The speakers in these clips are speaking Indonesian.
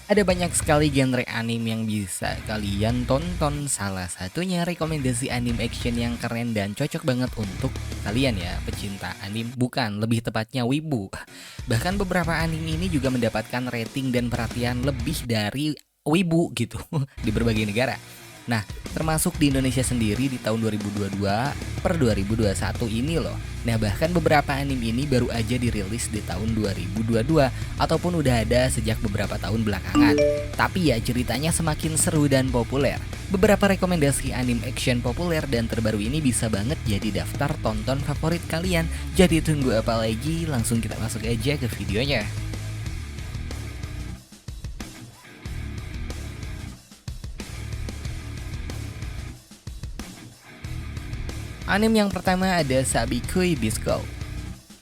Ada banyak sekali genre anime yang bisa kalian tonton. Salah satunya rekomendasi anime action yang keren dan cocok banget untuk kalian ya, pecinta anime, bukan, lebih tepatnya wibu. Bahkan beberapa anime ini juga mendapatkan rating dan perhatian lebih dari wibu gitu di berbagai negara. Nah, termasuk di Indonesia sendiri di tahun 2022 per 2021 ini loh. Nah, bahkan beberapa anime ini baru aja dirilis di tahun 2022 ataupun udah ada sejak beberapa tahun belakangan. Tapi ya ceritanya semakin seru dan populer. Beberapa rekomendasi anime action populer dan terbaru ini bisa banget jadi daftar tonton favorit kalian. Jadi tunggu apa lagi? Langsung kita masuk aja ke videonya. Anime yang pertama ada Sabikui Bisco.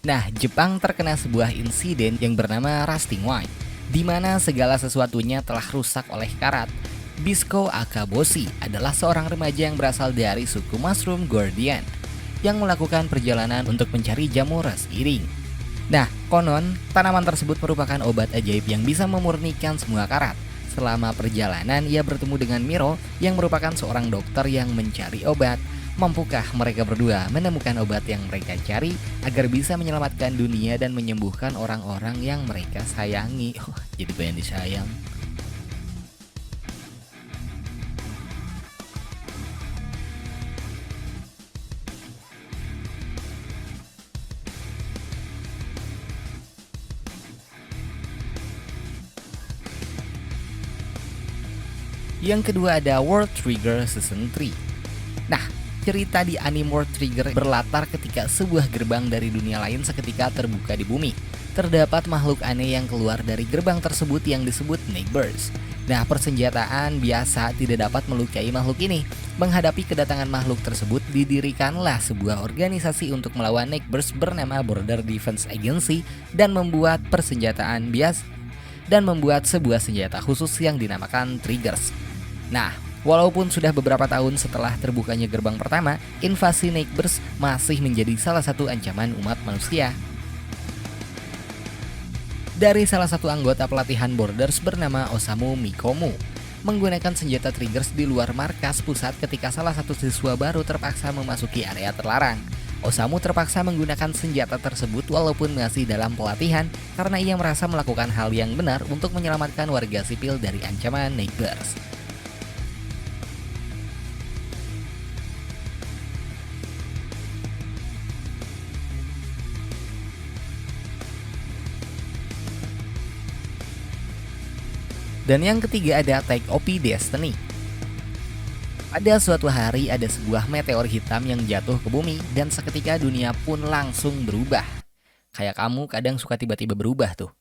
Nah, Jepang terkena sebuah insiden yang bernama Rusting Wine, di mana segala sesuatunya telah rusak oleh karat. Bisco Akaboshi adalah seorang remaja yang berasal dari suku Mushroom Guardian, yang melakukan perjalanan untuk mencari jamur ras iring. Nah, konon, tanaman tersebut merupakan obat ajaib yang bisa memurnikan semua karat. Selama perjalanan, ia bertemu dengan Miro yang merupakan seorang dokter yang mencari obat. Mampukah mereka berdua menemukan obat yang mereka cari agar bisa menyelamatkan dunia dan menyembuhkan orang-orang yang mereka sayangi? Jadi pengen disayang. Yang kedua ada World Trigger Season 3. Nah, cerita di anime World Trigger berlatar ketika sebuah gerbang dari dunia lain seketika terbuka di bumi. Terdapat makhluk aneh yang keluar dari gerbang tersebut yang disebut Nightbirds. Nah, persenjataan biasa tidak dapat melukai makhluk ini. Menghadapi kedatangan makhluk tersebut, didirikanlah sebuah organisasi untuk melawan Nightbirds bernama Border Defense Agency dan membuat sebuah senjata khusus yang dinamakan Triggers. Nah, walaupun sudah beberapa tahun setelah terbukanya gerbang pertama, invasi Nightbirds masih menjadi salah satu ancaman umat manusia. Dari salah satu anggota pelatihan Borders bernama Osamu Mikomu, menggunakan senjata Triggers di luar markas pusat ketika salah satu siswa baru terpaksa memasuki area terlarang. Osamu terpaksa menggunakan senjata tersebut walaupun masih dalam pelatihan karena ia merasa melakukan hal yang benar untuk menyelamatkan warga sipil dari ancaman Nightbirds. Dan yang ketiga ada Take OP Destiny. Pada suatu hari ada sebuah meteor hitam yang jatuh ke bumi dan seketika dunia pun langsung berubah. Kayak kamu kadang suka tiba-tiba berubah tuh.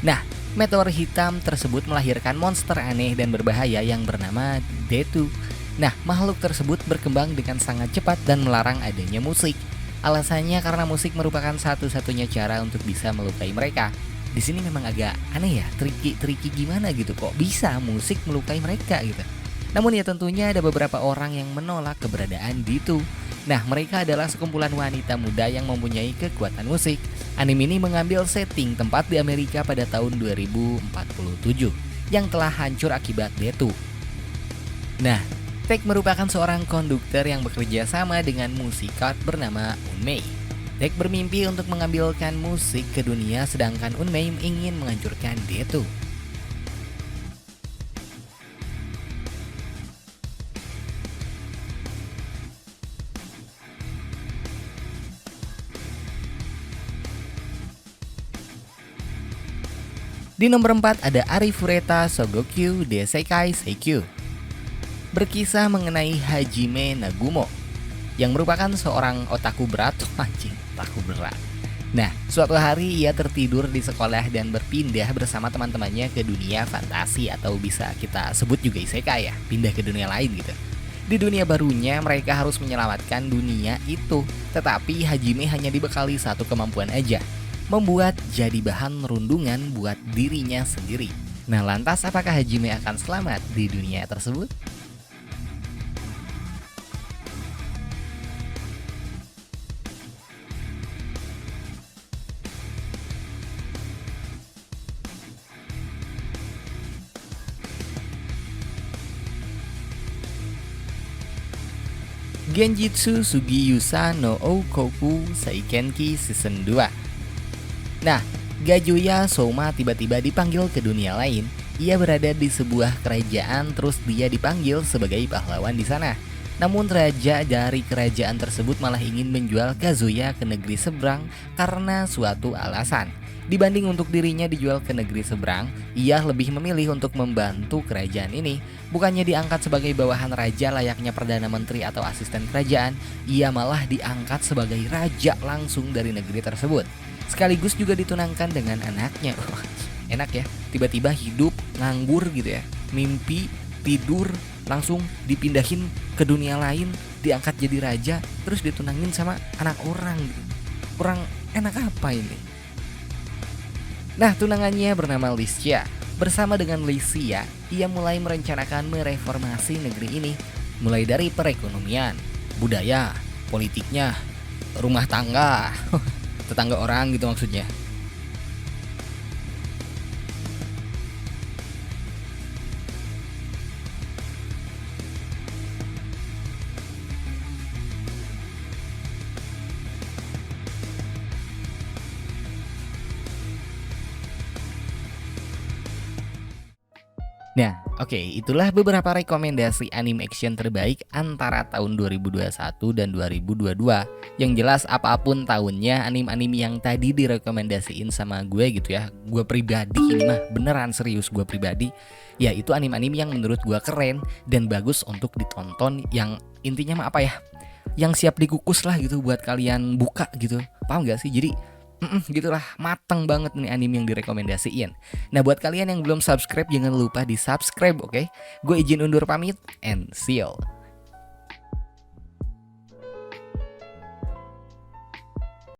Nah, meteor hitam tersebut melahirkan monster aneh dan berbahaya yang bernama Detu. Nah, makhluk tersebut berkembang dengan sangat cepat dan melarang adanya musik. Alasannya karena musik merupakan satu-satunya cara untuk bisa melukai mereka. Di sini memang agak aneh ya, tricky gimana gitu, kok bisa musik melukai mereka gitu. Namun ya tentunya ada beberapa orang yang menolak keberadaan Detu. Nah, mereka adalah sekumpulan wanita muda yang mempunyai kekuatan musik. Anime ini mengambil setting tempat di Amerika pada tahun 2047 yang telah hancur akibat Detu. Nah, Tek merupakan seorang konduktor yang bekerja sama dengan musikat bernama Unmei. Tek bermimpi untuk mengambilkan musik ke dunia sedangkan Unmei ingin menghancurkan Detu. Di nomor 4 ada Arifureta Sogokyu Desekai Seikyu. Berkisah mengenai Hajime Nagumo yang merupakan seorang otaku berat. Otaku berat. Nah, suatu hari ia tertidur di sekolah dan berpindah bersama teman-temannya ke dunia fantasi atau bisa kita sebut juga isekai ya, pindah ke dunia lain gitu. Di dunia barunya mereka harus menyelamatkan dunia itu, tetapi Hajime hanya dibekali satu kemampuan aja, membuat jadi bahan rundungan buat dirinya sendiri. Nah, lantas apakah Hajime akan selamat di dunia tersebut? Genjitsu Sugiyusa no Oukoku Seikenki Season 2. Nah, Gajuya Soma tiba-tiba dipanggil ke dunia lain. Ia berada di sebuah kerajaan, terus dia dipanggil sebagai pahlawan di sana. Namun raja dari kerajaan tersebut malah ingin menjual Kazuya ke negeri seberang karena suatu alasan. Dibanding untuk dirinya dijual ke negeri seberang, ia lebih memilih untuk membantu kerajaan ini. Bukannya diangkat sebagai bawahan raja layaknya perdana menteri atau asisten kerajaan, ia malah diangkat sebagai raja langsung dari negeri tersebut. Sekaligus juga ditunangkan dengan anaknya. Enak ya, tiba-tiba hidup nganggur gitu ya, mimpi, tidur, langsung dipindahin ke dunia lain, diangkat jadi raja, terus ditunangin sama anak orang gitu. Kurang enak apa ini? Nah, tunangannya bernama Liscia. Bersama dengan Liscia, ia mulai merencanakan mereformasi negeri ini, mulai dari perekonomian, budaya, politiknya, rumah tangga, tetangga orang gitu maksudnya. Nah, oke, itulah beberapa rekomendasi anime action terbaik antara tahun 2021 dan 2022. Yang jelas apapun tahunnya, anime-anime yang tadi direkomendasiin sama gue gitu ya, gue pribadi ini mah beneran serius gue pribadi, ya itu anime-anime yang menurut gue keren dan bagus untuk ditonton, yang intinya mah apa ya, yang siap dikukus lah gitu buat kalian buka gitu, paham gak sih? Jadi gitulah, mateng banget nih anime yang direkomendasiin. Nah, buat kalian yang belum subscribe, jangan lupa di subscribe, oke? Gue izin undur pamit, and see you.